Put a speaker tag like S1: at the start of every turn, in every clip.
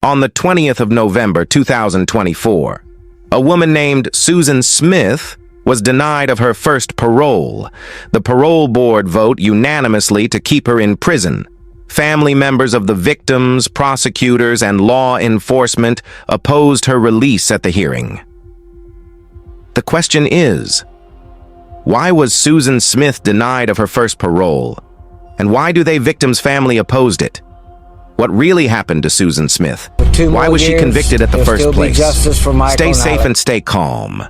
S1: On the 20th of November 2024, a woman named Susan Smith was denied of her first parole. The parole board voted unanimously to keep her in prison. Family members of the victims, prosecutors, and law enforcement opposed her release at the hearing. The question is, why was Susan Smith denied of her first parole? And why do they victims' family opposed it? What really happened to Susan Smith? Why was she convicted at the first place? Stay safe and stay calm.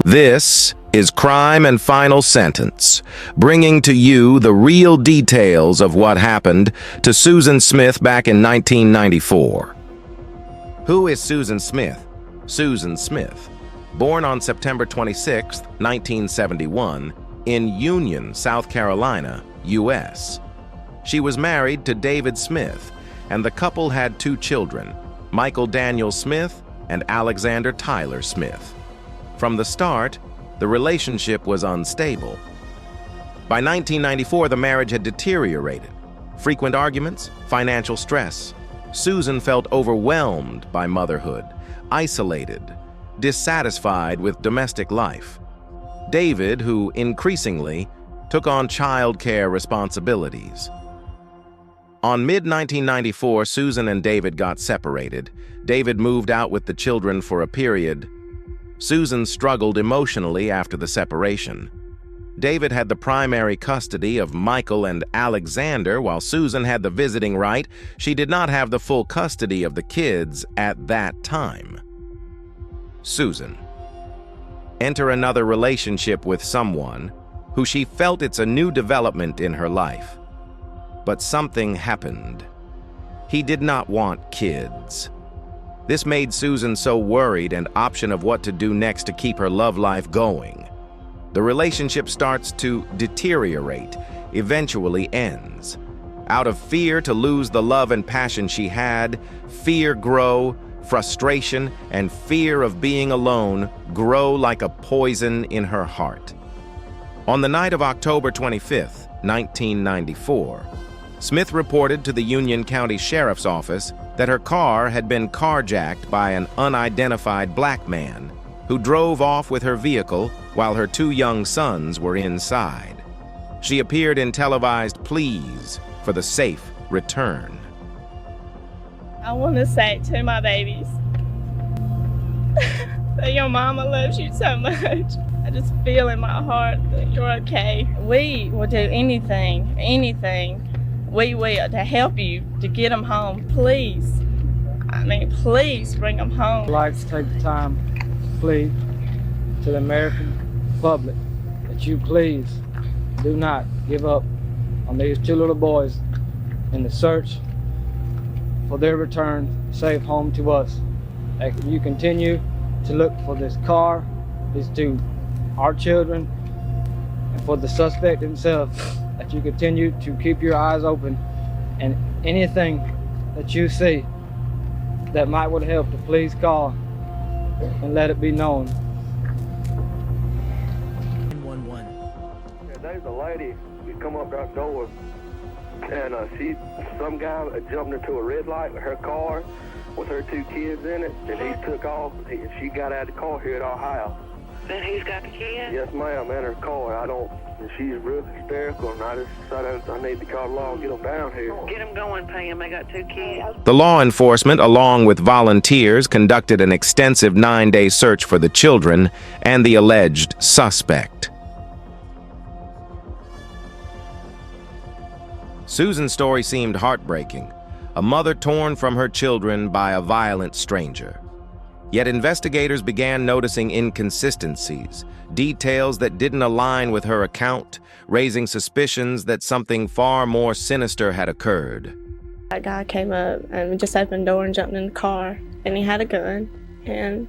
S1: This is Crime and Final Sentence, bringing to you the real details of what happened to Susan Smith back in 1994. Who is Susan Smith? Susan Smith, born on September 26, 1971, in Union, South Carolina, U.S. She was married to David Smith, and the couple had 2 children, Michael Daniel Smith and Alexander Tyler Smith. From the start, the relationship was unstable. By 1994, the marriage had deteriorated. Frequent arguments, financial stress. Susan felt overwhelmed by motherhood, isolated, dissatisfied with domestic life. David, who increasingly took on child care responsibilities. On mid-1994, Susan and David got separated. David moved out with the children for a period. Susan struggled emotionally after the separation. David had the primary custody of Michael and Alexander, while Susan had the visiting right. She did not have the full custody of the kids at that time. Susan. Enter another relationship with someone who she felt it's a new development in her life. But something happened. He did not want kids. This made Susan so worried and option of what to do next to keep her love life going. The relationship starts to deteriorate, eventually ends. Out of fear to lose the love and passion she had, fear grow, frustration and fear of being alone grow like a poison in her heart. On the night of October 25th, 1994, Smith reported to the Union County Sheriff's Office that her car had been carjacked by an unidentified black man who drove off with her vehicle while her 2 young sons were inside. She appeared in televised pleas for the safe return.
S2: I want to say to my babies that your mama loves you so much. I just feel in my heart that you're okay. We will do anything we will to help you to get them home. Please, please bring them home.
S3: I'd like to take the time to plead to the American public that you please do not give up on these 2 little boys in the search for their return safe home to us. That you continue to look for this car, these 2, our children, and for the suspect himself, that you continue to keep your eyes open, and anything that you see that might would help to please call and let it be known.
S4: 911.
S5: Yeah, there's a lady who come up that door, and some guy jumped into a red light with her car with her 2 kids in it, and he took off, and she got out of the car here at our house.
S6: Then he's got the kids?
S5: Yes, ma'am, in her car. And she's real hysterical, and I just decided I need to call the law and get them down here.
S6: Get them going, Pam. They got 2 kids.
S1: The law enforcement, along with volunteers, conducted an extensive 9-day search for the children and the alleged suspect. Susan's story seemed heartbreaking, a mother torn from her children by a violent stranger. Yet investigators began noticing inconsistencies, details that didn't align with her account, raising suspicions that something far more sinister had occurred.
S2: That guy came up and just opened the door and jumped in the car, and he had a gun, and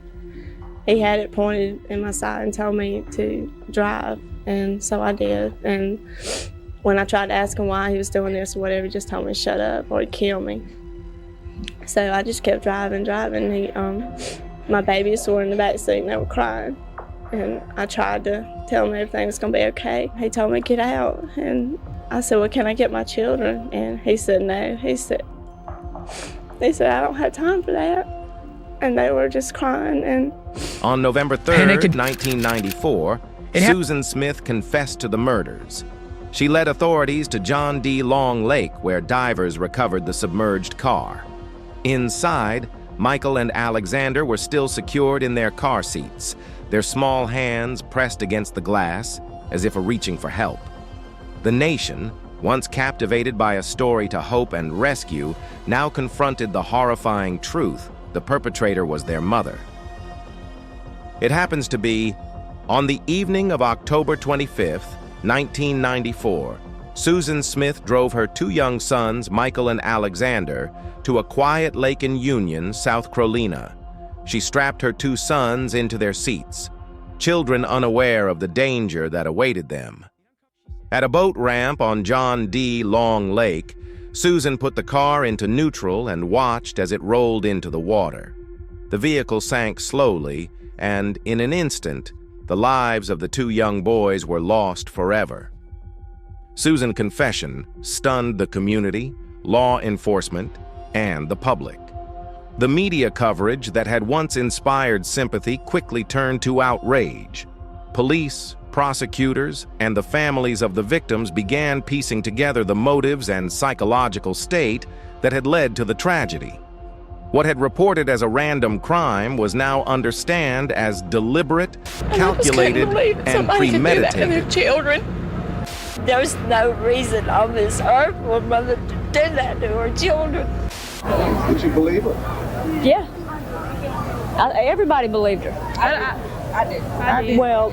S2: he had it pointed in my side and told me to drive, and so I did. And when I tried to ask him why he was doing this or whatever, he just told me to shut up or he'd kill me. So I just kept driving. My babies were in the back seat and they were crying. And I tried to tell him everything was gonna be okay. He told me to get out. And I said, well, can I get my children? And he said no. He said, They said, I don't have time for that. And they were just crying. And
S1: On November 3rd, 1994, Susan Smith confessed to the murders. She led authorities to John D. Long Lake, where divers recovered the submerged car. Inside, Michael and Alexander were still secured in their car seats, their small hands pressed against the glass, as if reaching for help. The nation, once captivated by a story to hope and rescue, now confronted the horrifying truth: the perpetrator was their mother. It happens to be on the evening of October 25th, 1994, Susan Smith drove her two young sons, Michael and Alexander, to a quiet lake in Union, South Carolina. She strapped her two sons into their seats, children unaware of the danger that awaited them. At a boat ramp on John D. Long Lake, Susan put the car into neutral and watched as it rolled into the water. The vehicle sank slowly, and in an instant, the lives of the two young boys were lost forever. Susan's confession stunned the community, law enforcement, and the public. The media coverage that had once inspired sympathy quickly turned to outrage. Police, prosecutors, and the families of the victims began piecing together the motives and psychological state that had led to the tragedy. What had reported as a random crime was now understood as deliberate, calculated, and premeditated.
S4: Children. There's no reason on this earth for a mother to do that to her children.
S7: Did you believe her?
S8: Yeah. Everybody believed her.
S4: I did.
S8: Well,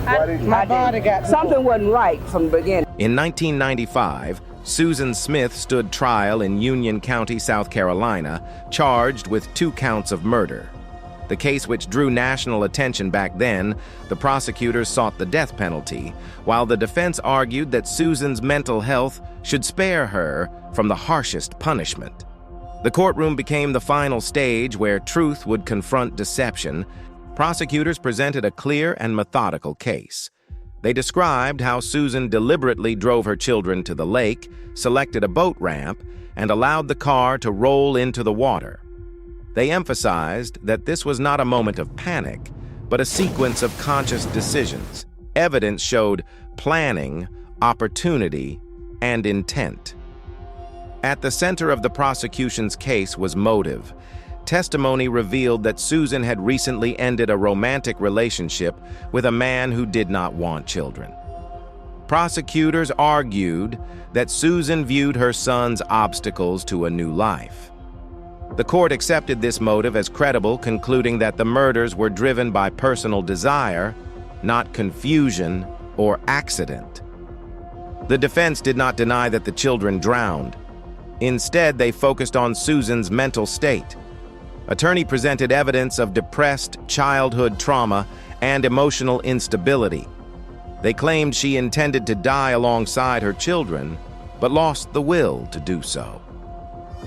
S7: My body got
S8: something wasn't right from the beginning.
S1: In 1995, Susan Smith stood trial in Union County, South Carolina, charged with 2 counts of murder. The case, which drew national attention back then, the prosecutors sought the death penalty, while the defense argued that Susan's mental health should spare her from the harshest punishment. The courtroom became the final stage where truth would confront deception. Prosecutors presented a clear and methodical case. They described how Susan deliberately drove her children to the lake, selected a boat ramp, and allowed the car to roll into the water. They emphasized that this was not a moment of panic, but a sequence of conscious decisions. Evidence showed planning, opportunity, and intent. At the center of the prosecution's case was motive. Testimony revealed that Susan had recently ended a romantic relationship with a man who did not want children. Prosecutors argued that Susan viewed her son's obstacles to a new life. The court accepted this motive as credible, concluding that the murders were driven by personal desire, not confusion or accident. The defense did not deny that the children drowned. Instead, they focused on Susan's mental state. Attorney presented evidence of depressed childhood trauma and emotional instability. They claimed she intended to die alongside her children, but lost the will to do so.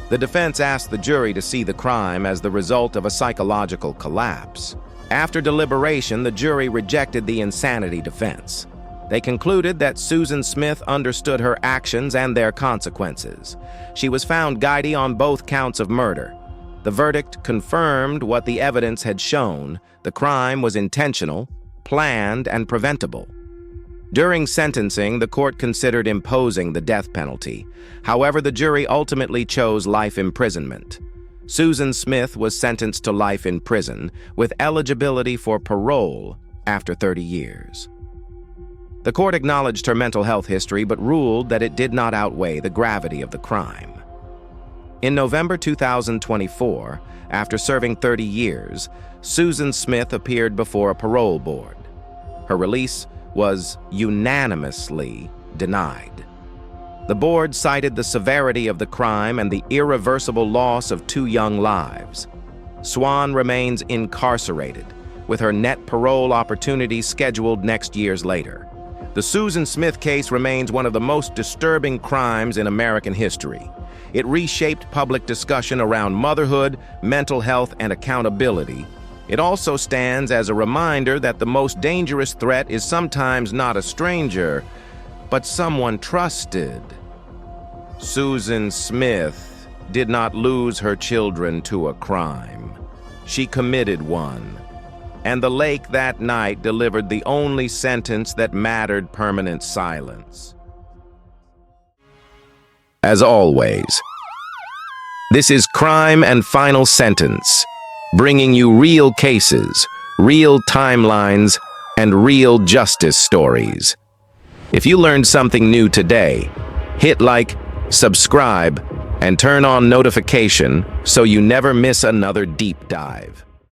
S1: The defense asked the jury to see the crime as the result of a psychological collapse. After deliberation, the jury rejected the insanity defense. They concluded that Susan Smith understood her actions and their consequences. She was found guilty on both counts of murder. The verdict confirmed what the evidence had shown: the crime was intentional, planned, and preventable. During sentencing, the court considered imposing the death penalty. However, the jury ultimately chose life imprisonment. Susan Smith was sentenced to life in prison, with eligibility for parole after 30 years. The court acknowledged her mental health history, but ruled that it did not outweigh the gravity of the crime. In November 2024, after serving 30 years, Susan Smith appeared before a parole board. Her release was unanimously denied. The board cited the severity of the crime and the irreversible loss of 2 young lives. Swan remains incarcerated, with her net parole opportunity scheduled next years later. The Susan Smith case remains one of the most disturbing crimes in American history. It reshaped public discussion around motherhood, mental health, and accountability. It also stands as a reminder that the most dangerous threat is sometimes not a stranger, but someone trusted. Susan Smith did not lose her children to a crime. She committed one. And the lake that night delivered the only sentence that mattered: permanent silence. As always, this is Crime and Final Sentence, bringing you real cases, real timelines, and real justice stories. If you learned something new today, hit like, subscribe, and turn on notification so you never miss another deep dive.